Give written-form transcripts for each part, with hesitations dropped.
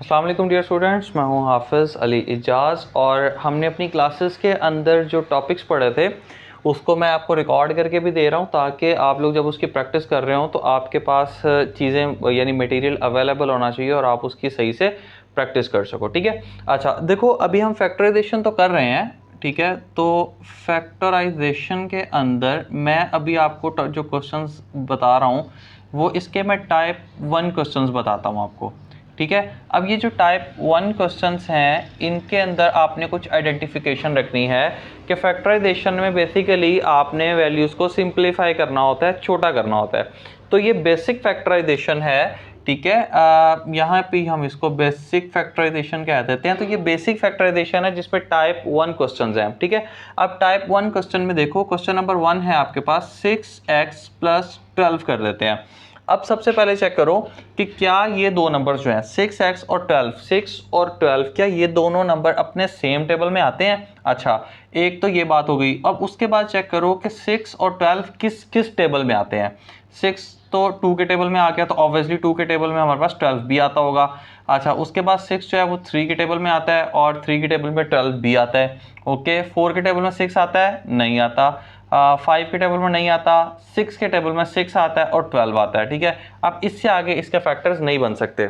अस्सलाम वालेकुम dear students, मैं हूं हाफिज़ अली इजाज़ और हमने अपनी क्लासेस के अंदर जो टॉपिक्स पढ़े थे उसको मैं आपको रिकॉर्ड करके भी दे रहा हूं ताकि आप लोग जब उसकी प्रैक्टिस कर रहे हो तो आपके पास चीज़ें यानी मटेरियल अवेलेबल होना चाहिए और आप उसकी सही से प्रैक्टिस कर सको। ठीक है। अच्छा देखो, अभी हम फैक्टराइजेशन तो कर रहे हैं, ठीक है। तो फैक्टराइजेशन के अंदर मैं अभी आपको जो क्वेश्चंस बता रहा हूँ वो इसके मैं टाइप 1 क्वेश्चंस बताता हूँ आपको। ठीक है। अब ये जो टाइप 1 क्वेश्चंस हैं इनके अंदर आपने कुछ आइडेंटिफिकेशन रखनी है कि फैक्टराइजेशन में बेसिकली आपने वैल्यूज़ को सिंप्लीफाई करना होता है, छोटा करना होता है। तो ये बेसिक फैक्टराइजेशन है, ठीक है। यहाँ पे हम इसको बेसिक फैक्टराइजेशन कह देते हैं। तो ये बेसिक फैक्टराइजेशन है जिसपे टाइप 1 क्वेश्चंस हैं, ठीक है। अब टाइप 1 क्वेश्चन में देखो, क्वेश्चन नंबर 1 है आपके पास 6x + 12 कर देते हैं। अब सबसे पहले चेक करो कि क्या ये दो नंबर जो हैं 6x और 12, 6 और 12, क्या ये दोनों नंबर अपने सेम टेबल में आते हैं। अच्छा, एक तो ये बात हो गई। अब उसके बाद चेक करो कि 6 और 12 किस किस टेबल में आते हैं। 6 तो 2 के टेबल में आ गया, तो ऑब्वियसली 2 के टेबल में हमारे पास 12 भी आता होगा। अच्छा, उसके बाद 6 जो है वो 3 के टेबल में आता है और 3 के टेबल में 12 भी आता है। ओके, 4 के टेबल में 6 आता है, नहीं आता। 5 के टेबल में नहीं आता, 6 के टेबल में 6 आता है और 12 आता है, ठीक है। अब इससे आगे इसके फैक्टर्स नहीं बन सकते।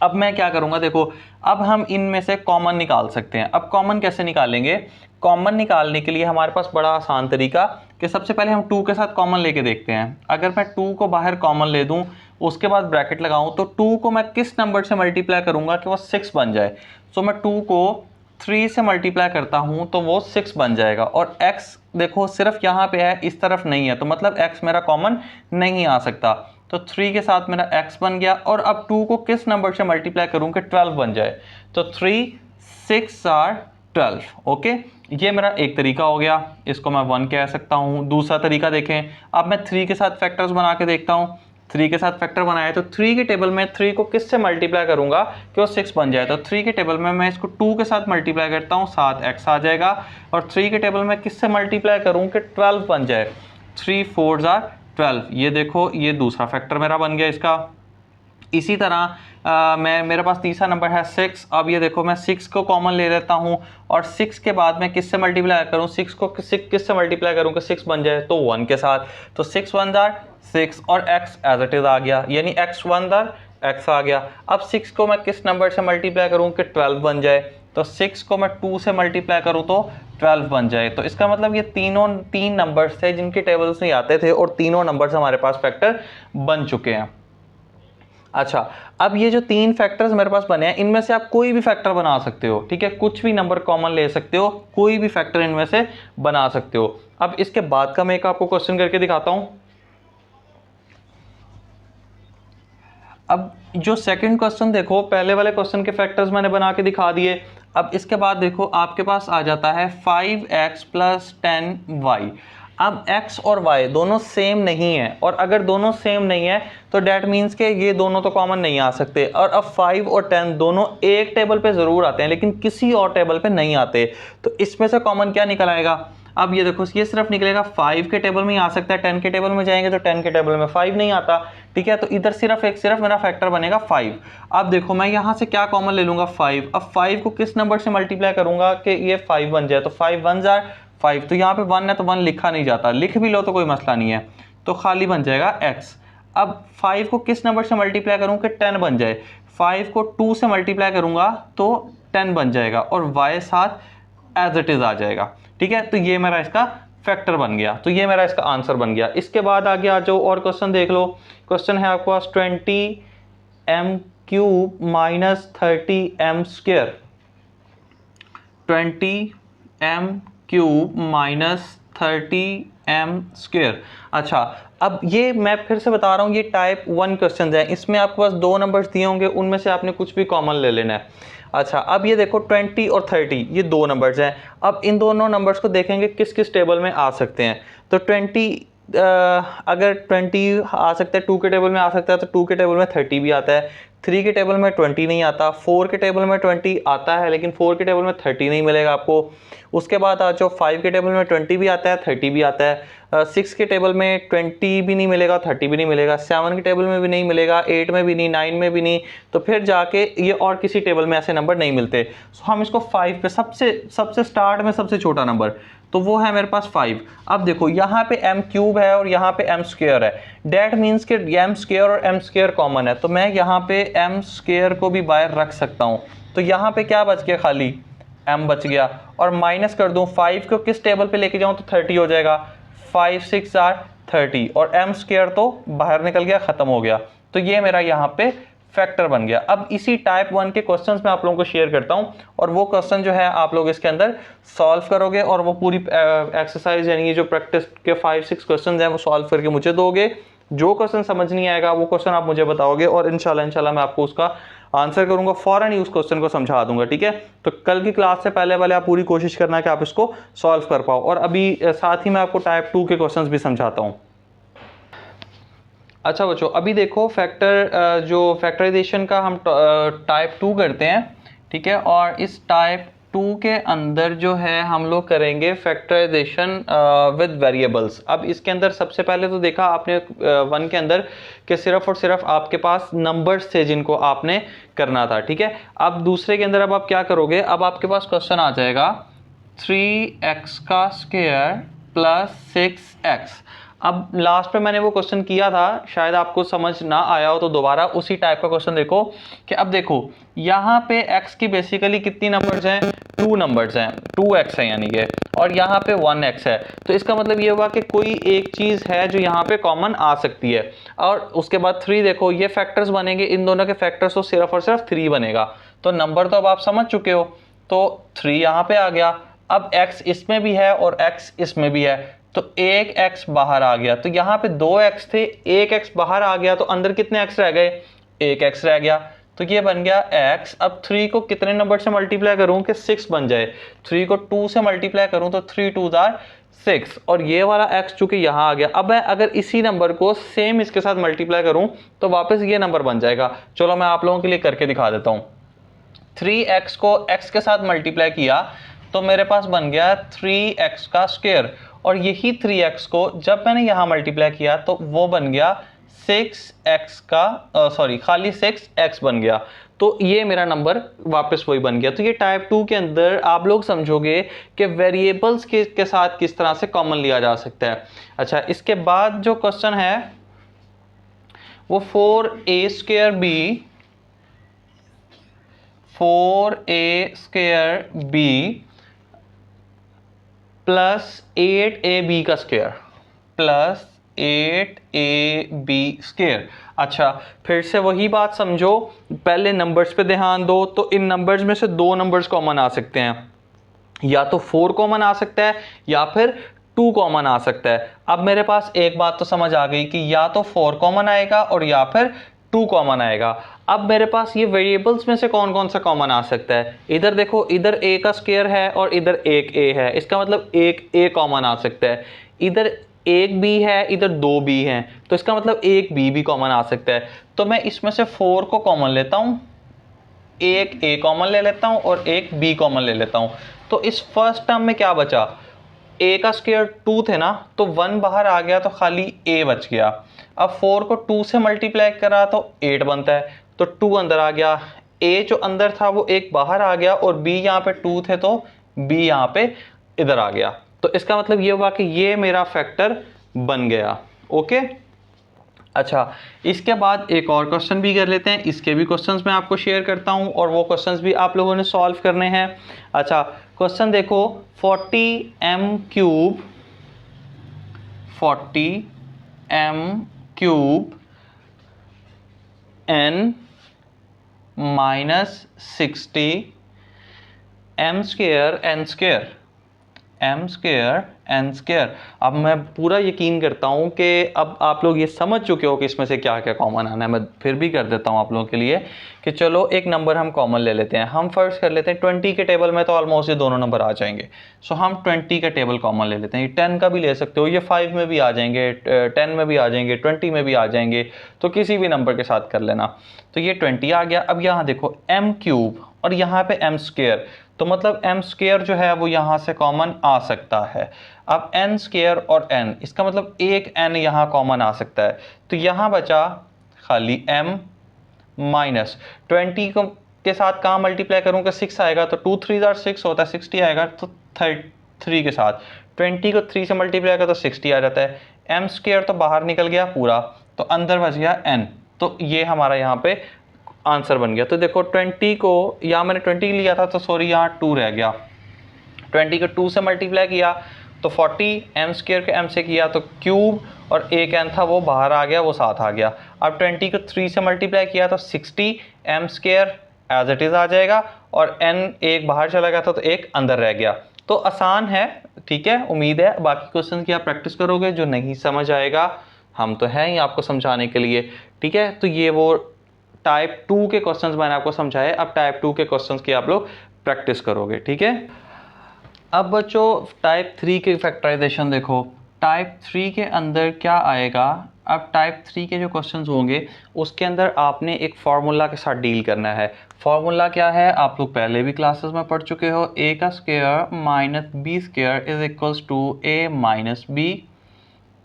अब मैं क्या करूंगा, देखो, अब हम इनमें से कॉमन निकाल सकते हैं। अब कॉमन कैसे निकालेंगे? कॉमन निकालने के लिए हमारे पास बड़ा आसान तरीका कि सबसे पहले हम 2 के साथ कॉमन लेके देखते हैं। अगर मैं 2 को बाहर कॉमन ले दूं, उसके बाद ब्रैकेट लगाऊं, तो 2 को मैं किस नंबर से मल्टीप्लाई करूंगा कि वो 6 बन जाए। सो मैं 2 को 3 से मल्टीप्लाई करता हूं तो वो 6 बन जाएगा। और x देखो सिर्फ यहाँ पे है, इस तरफ नहीं है, तो मतलब x मेरा कॉमन नहीं आ सकता। तो 3 के साथ मेरा x बन गया। और अब 2 को किस नंबर से मल्टीप्लाई करूं कि 12 बन जाए। तो 3 6 आर 12। ओके, ये मेरा एक तरीका हो गया, इसको मैं 1 कह सकता हूं। दूसरा तरीका देखें, अब मैं 3 के साथ फैक्टर्स बना के देखता हूं। 3 के साथ फैक्टर बनाया तो 3 के टेबल में 3 को किससे मल्टीप्लाई करूंगा कि वो 6 बन जाए। तो 3 के टेबल में मैं इसको 2 के साथ मल्टीप्लाई करता हूं, 7x आ जाएगा। और 3 के टेबल में किससे मल्टीप्लाई करूं कि 12 बन जाए। 3 4 आर 12। ये देखो, ये दूसरा फैक्टर मेरा बन गया इसका। इसी तरह मेरे पास तीसरा नंबर है 6। अब ये देखो, मैं 6 को कॉमन ले लेता हूँ और 6 के बाद मैं किससे मल्टीप्लाई करूँ, 6 को किससे मल्टीप्लाई करूँ कि 6 बन जाए, तो 1 के साथ। तो 6 1 आर 6 और x एज इट इज आ गया, यानी x 1 आर x आ गया। अब 6 को मैं किस नंबर से मल्टीप्लाई करूँ कि 12 बन जाए। तो 6 को मैं 2 से मल्टीप्लाई करूँ तो 12 बन जाए। तो इसका मतलब ये तीन नंबर्स थे जिनके टेबल्स में आते थे और तीनों नंबर्स हमारे पास फैक्टर बन चुके हैं। अच्छा, अब ये जो 3 फैक्टर्स मेरे पास बने हैं इनमें से आप कोई भी फैक्टर बना सकते हो, ठीक है। कुछ भी नंबर कॉमन ले सकते हो, कोई भी फैक्टर इनमें से बना सकते हो। अब इसके बाद का मैं एक आपको क्वेश्चन करके दिखाता हूं। अब जो सेकंड क्वेश्चन देखो, पहले वाले क्वेश्चन के फैक्टर्स मैंने बना के दिखा दिए। अब इसके बाद देखो आपके पास आ जाता है 5x + 10y। अब x और y दोनों सेम नहीं है, और अगर दोनों सेम नहीं है तो डेट मीन्स के ये दोनों तो कॉमन नहीं आ सकते। और अब 5 और 10 दोनों एक टेबल पे जरूर आते हैं लेकिन किसी और टेबल पे नहीं आते। तो इसमें से कॉमन क्या निकल आएगा? अब ये देखो, ये सिर्फ निकलेगा 5 के टेबल में ही आ सकता है, 10 के टेबल में जाएंगे तो 10 के टेबल में 5 नहीं आता, ठीक है। तो इधर सिर्फ मेरा फैक्टर बनेगा 5। अब देखो, मैं यहाँ से क्या कॉमन ले लूंगा, 5। अब 5 को किस नंबर से मल्टीप्लाई करूंगा कि ये 5 बन जाए। तो 5 1 जार 5। तो यहाँ पे 1 है तो 1 लिखा नहीं जाता, लिख भी लो तो कोई मसला नहीं है, तो खाली बन जाएगा x। अब 5 को किस नंबर से मल्टीप्लाई करूँ कि 10 बन जाए। 5 को 2 से मल्टीप्लाई करूंगा तो 10 बन जाएगा और y साथ एज इट इज आ जाएगा, ठीक है। तो ये मेरा इसका फैक्टर बन गया, तो ये मेरा इसका आंसर बन गया। इसके बाद आगे आ जाओ और क्वेश्चन देख लो। क्वेश्चन है आपके पास 20m³ - 30m²। 20m³ - 30m²। अच्छा, अब ये मैं फिर से बता रहा हूँ, ये टाइप 1 क्वेश्चन है, इसमें आपके पास 2 नंबर्स दिए होंगे, उनमें से आपने कुछ भी कॉमन ले लेना है। अच्छा, अब ये देखो 20 और 30 ये 2 नंबर्स हैं। अब इन दोनों नंबर्स को देखेंगे किस किस टेबल में आ सकते हैं। तो 20 अगर 20 आ सकता है 2 के टेबल में आ सकता है, तो 2 के टेबल में 30 भी आता है। 3 के टेबल में 20 नहीं आता, 4 के टेबल में 20 आता है लेकिन 4 के टेबल में 30 नहीं मिलेगा आपको। उसके बाद आ जाओ 5 के टेबल में 20 भी आता है, 30 भी आता है। 6 के टेबल में 20 भी नहीं मिलेगा, 30 भी नहीं मिलेगा। 7 के टेबल में भी नहीं मिलेगा, 8 में भी नहीं, 9 में भी नहीं। तो फिर जाके ये और किसी टेबल में ऐसे नंबर नहीं मिलते। सो हम इसको 5 पे सबसे स्टार्ट में सबसे छोटा नंबर, तो वो है मेरे पास 5। अब देखो यहाँ पे m क्यूब है और यहाँ पे m स्क्वायर है। डेट मीन्स कि m स्क्वायर और m स्क्वायर कॉमन है, तो मैं यहाँ पे m स्क्वायर को भी बाहर रख सकता हूँ। तो यहाँ पे क्या बच गया, खाली m बच गया। और माइनस कर दूँ 5 को किस टेबल पे लेके जाऊँ तो 30 हो जाएगा। 5 6 आर 30 और m स्क्वायर तो बाहर निकल गया, ख़त्म हो गया। तो ये मेरा यहाँ पे फैक्टर बन गया। अब इसी टाइप 1 के क्वेश्चंस मैं आप लोगों को शेयर करता हूं और वो क्वेश्चन जो है आप लोग इसके अंदर सॉल्व करोगे और वो पूरी एक्सरसाइज यानी ये जो प्रैक्टिस के 5-6 क्वेश्चन हैं वो सॉल्व करके मुझे दोगे। जो क्वेश्चन समझ नहीं आएगा वो क्वेश्चन आप मुझे बताओगे और इंशाल्लाह मैं आपको उसका आंसर करूंगा, फौरन ही उस क्वेश्चन को समझा दूंगा, ठीक है। तो कल की क्लास से पहले वाले आप पूरी कोशिश करना कि आप इसको सॉल्व कर पाओ। और अभी साथ ही मैं आपको टाइप 2 के क्वेश्चन भी समझाता हूँ। अच्छा बच्चों, अभी देखो फैक्टर जो फैक्टराइजेशन का हम टाइप 2 करते हैं, ठीक है। और इस टाइप 2 के अंदर जो है हम लोग करेंगे फैक्टराइजेशन विद वेरिएबल्स। अब इसके अंदर सबसे पहले तो देखा आपने 1 के अंदर कि सिर्फ और सिर्फ आपके पास नंबर्स थे जिनको आपने करना था, ठीक है। अब दूसरे के अंदर अब आप क्या करोगे, अब आपके पास क्वेश्चन आ जाएगा 3x का स्क्वायर प्लस 6x। अब लास्ट पे मैंने वो क्वेश्चन किया था, शायद आपको समझ ना आया हो तो दोबारा उसी टाइप का क्वेश्चन देखो कि अब देखो यहाँ पे x की बेसिकली कितनी नंबर्स हैं, 2 नंबर्स हैं, 2x है यानी कि, और यहाँ पे 1x है। तो इसका मतलब ये हुआ कि कोई एक चीज़ है जो यहाँ पे कॉमन आ सकती है। और उसके बाद 3 देखो, ये फैक्टर्स बनेंगे, इन दोनों के फैक्टर्स तो सिर्फ और सिर्फ 3 बनेगा। तो नंबर तो अब आप समझ चुके हो, तो 3 यहाँ पे आ गया। अब x इसमें भी है और x इसमें भी है, तो एक x बाहर आ गया। तो यहाँ पे 2x थे, एक x बाहर आ गया, तो अंदर कितने x रह गए, एक x रह गया। तो ये बन गया x। अब 3 को कितने नंबर से मल्टीप्लाई करूं कि 6 बन जाए, 3 को 2 से मल्टीप्लाई करूं तो 3 2 आर 6, और ये वाला x चूंकि यहाँ आ गया। अब मैं अगर इसी नंबर को सेम इसके साथ मल्टीप्लाई करूं तो वापस ये नंबर बन जाएगा। चलो मैं आप लोगों के लिए करके दिखा देता हूँ। 3x को x के साथ मल्टीप्लाई किया तो मेरे पास बन गया 3x का स्क्वायर, और यही 3x को जब मैंने यहाँ मल्टीप्लाई किया तो वो बन गया 6x का खाली 6x बन गया। तो ये मेरा नंबर वापस वही बन गया। तो ये टाइप 2 के अंदर आप लोग समझोगे कि वेरिएबल्स के साथ किस तरह से कॉमन लिया जा सकता है। अच्छा, इसके बाद जो क्वेश्चन है वो 4a square b plus 8ab का स्क्वायर प्लस 8ab स्क्वायर। अच्छा, फिर से वही बात समझो, पहले नंबर्स पे ध्यान दो। तो इन नंबर्स में से 2 नंबर्स कॉमन आ सकते हैं, या तो 4 कॉमन आ सकता है या फिर 2 कॉमन आ सकता है। अब मेरे पास एक बात तो समझ आ गई कि या तो 4 कॉमन आएगा और या फिर 2 कॉमन आएगा। अब मेरे पास ये वेरिएबल्स में से कौन कौन सा कॉमन आ सकता है, इधर देखो, इधर a का स्क्वायर है और इधर एक a है, इसका मतलब एक a कॉमन आ सकता है। इधर एक b है, इधर 2 b हैं, तो इसका मतलब एक b भी कॉमन आ सकता है। तो मैं इसमें से 4 को कॉमन लेता हूँ, एक a कॉमन ले लेता हूँ और एक b कॉमन ले लेता हूँ। तो इस फर्स्ट टर्म में क्या बचा, a का स्क्वायर 2 थे ना, तो 1 बाहर आ गया तो खाली a बच गया। अब 4 को 2 से मल्टीप्लाई करा तो 8 बनता है, तो 2 अंदर आ गया, a जो अंदर था वो एक बाहर आ गया और b यहाँ पे 2 थे तो b यहाँ पे इधर आ गया। तो इसका मतलब ये हुआ कि ये मेरा फैक्टर बन गया। ओके, अच्छा, इसके बाद एक और क्वेश्चन भी कर लेते हैं। इसके भी क्वेश्चंस मैं आपको शेयर करता हूं और वो क्वेश्चंस भी आप लोगों ने सॉल्व करने हैं। अच्छा, क्वेश्चन देखो, 40m cube n minus 60 m square n square M square N square. अब मैं पूरा यकीन करता हूँ कि अब आप लोग ये समझ चुके हो कि इसमें से क्या क्या कॉमन आना है। मैं फिर भी कर देता हूँ आप लोगों के लिए कि चलो एक नंबर हम कॉमन ले लेते हैं। हम फर्स्ट कर लेते हैं 20 के टेबल में तो ऑलमोस्ट ये दोनों नंबर आ जाएंगे। सो हम 20 का टेबल कॉमन ले लेते हैं। ये 10 का भी ले सकते हो, ये 5 में भी आ जाएंगे, 10 में भी आ जाएंगे, 20 में भी आ जाएंगे, तो किसी भी नंबर के साथ कर लेना। तो ये 20 आ गया। अब यहाँ देखो एम क्यूब और यहाँ पे एम स्क्वायर, तो मतलब एम स्क्वायर जो है वो यहाँ से कॉमन आ सकता है। अब एन स्क्वायर और एन, इसका मतलब एक एन यहाँ कॉमन आ सकता है। तो यहाँ बचा खाली एम माइनस 20 को के साथ कहाँ मल्टीप्लाई करूँगा, 6 आएगा तो 2 3 6 होता है, 60 आएगा तो 3 के साथ 20 को 3 से मल्टीप्लाई करो तो 60 आ जाता है। एम स्क्वायर तो बाहर निकल गया पूरा, तो अंदर बच गया एन। तो ये हमारा यहाँ पे आंसर बन गया। तो देखो 20 को, यहाँ मैंने 20 लिया था तो सॉरी यहाँ 2 रह गया। 20 को 2 से मल्टीप्लाई किया तो 40, एम स्क्वायर के एम से किया तो क्यूब, और एक एन था वो बाहर आ गया, वो साथ आ गया। अब 20 को 3 से मल्टीप्लाई किया तो 60, M square as it is आ जाएगा, और एन एक बाहर चला गया था तो एक अंदर रह गया। तो आसान है, ठीक है। उम्मीद है बाकी क्वेश्चन की आप प्रैक्टिस करोगे। जो नहीं समझ आएगा हम तो हैं ही आपको समझाने के लिए, ठीक है। तो ये वो टाइप 2 के क्वेश्चंस मैंने आपको समझाए। अब टाइप 2 के क्वेश्चंस की आप लोग प्रैक्टिस करोगे, ठीक है। अब बच्चों टाइप 3 के फैक्टराइजेशन देखो। टाइप 3 के अंदर क्या आएगा, अब टाइप 3 के जो क्वेश्चंस होंगे उसके अंदर आपने एक फार्मूला के साथ डील करना है। फार्मूला क्या है, आप लोग पहले भी क्लासेस में पढ़ चुके हो। ए का square minus B square is equals to A minus B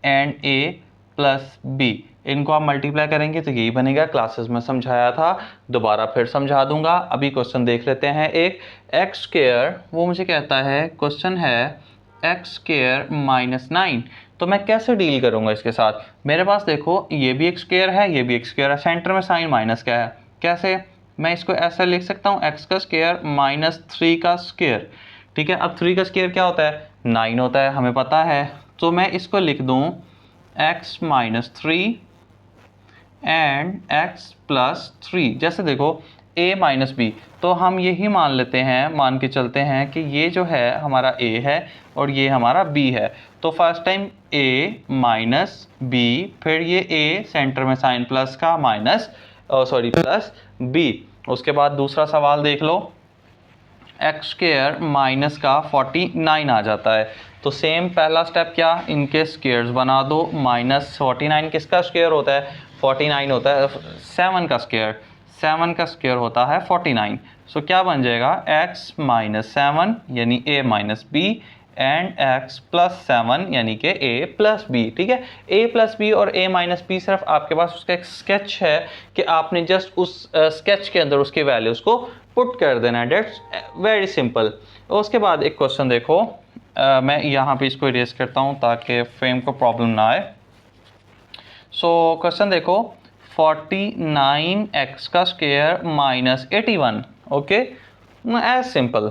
and A plus B. इनको आप मल्टीप्लाई करेंगे तो यही बनेगा। क्लासेस में समझाया था, दोबारा फिर समझा दूंगा। अभी क्वेश्चन देख लेते हैं। एक एक्स स्क्वायर, वो मुझे कहता है, क्वेश्चन है एक्स स्क्वायर माइनस 9। तो मैं कैसे डील करूंगा इसके साथ। मेरे पास देखो ये भी एक स्क्वायर है, ये भी एक स्क्वायर है, सेंटर में साइन माइनस का है। कैसे, मैं इसको ऐसा लिख सकता हूँ, एक्स का स्क्वायर माइनस 3 का स्क्वायर, ठीक है। अब 3 का स्क्वायर क्या होता है, 9 होता है, हमें पता है। तो मैं इसको लिख दूँ x minus 3 and x plus 3। जैसे देखो a माइनस बी, तो हम यही मान लेते हैं, मान के चलते हैं कि ये जो है हमारा a है और ये हमारा b है। तो first time a minus b, फिर ये a सेंटर में साइन प्लस का माइनस प्लस b। उसके बाद दूसरा सवाल देख लो, एक्स स्क्वायर माइनस का 49 आ जाता है। तो सेम पहला स्टेप क्या, इनके स्क्वायर्स बना दो। माइनस 49 किसका स्क्वायर होता है, 49 होता है 7 का स्क्वायर, 7 का स्क्वायर होता है 49। सो क्या बन जाएगा, x माइनस 7 यानी a minus B and x plus 7 यानी कि a प्लस बी, ठीक है। a प्लस बी और a माइनस बी सिर्फ आपके पास उसका एक स्केच है कि आपने जस्ट उस स्केच के अंदर उसकी वैल्यूज़ को पुट कर देना है। That's very simple. उसके बाद एक क्वेश्चन देखो, मैं यहाँ पे इसको इरेज करता हूँ ताकि फ्रेम को प्रॉब्लम ना आए। सो क्वेश्चन देखो, 49x का square minus 81, okay. As simple,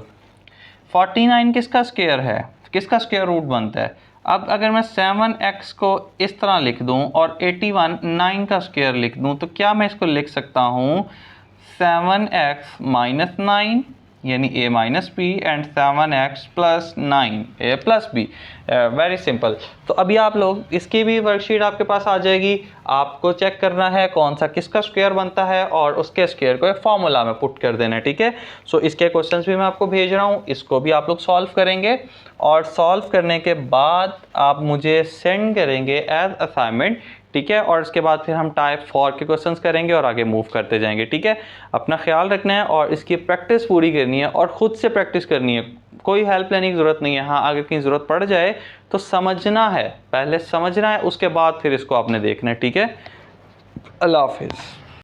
49 किसका स्क्वायर है, किसका स्क्वायर रूट बनता है। अब अगर मैं 7x को इस तरह लिख दूं और 81 9 का स्क्वायर लिख दूं, तो क्या मैं इसको लिख सकता हूँ 7x माइनस 9 यानी a minus B and 7x plus 9 a plus B. Very simple. तो अभी आप लोग इसकी भी वर्कशीट आपके पास आ जाएगी। आपको चेक करना है कौन सा किसका स्क्वायर बनता है और उसके स्क्वायर को एक फॉर्मूला में पुट कर देना है, ठीक है। सो इसके क्वेश्चंस भी मैं आपको भेज रहा हूँ, इसको भी आप लोग सॉल्व करेंगे और सॉल्व करने के बाद आप मुझे सेंड करेंगे एज असाइनमेंट, ठीक है। और इसके बाद फिर हम टाइप 4 के क्वेश्चंस करेंगे और आगे मूव करते जाएंगे, ठीक है। अपना ख्याल रखना है और इसकी प्रैक्टिस पूरी करनी है और ख़ुद से प्रैक्टिस करनी है। कोई हेल्प लेने की ज़रूरत नहीं है। हाँ, अगर कहीं ज़रूरत पड़ जाए तो समझना है, पहले समझना है, उसके बाद फिर इसको आपने देखना है, ठीक है। अल्लाह हाफिज़।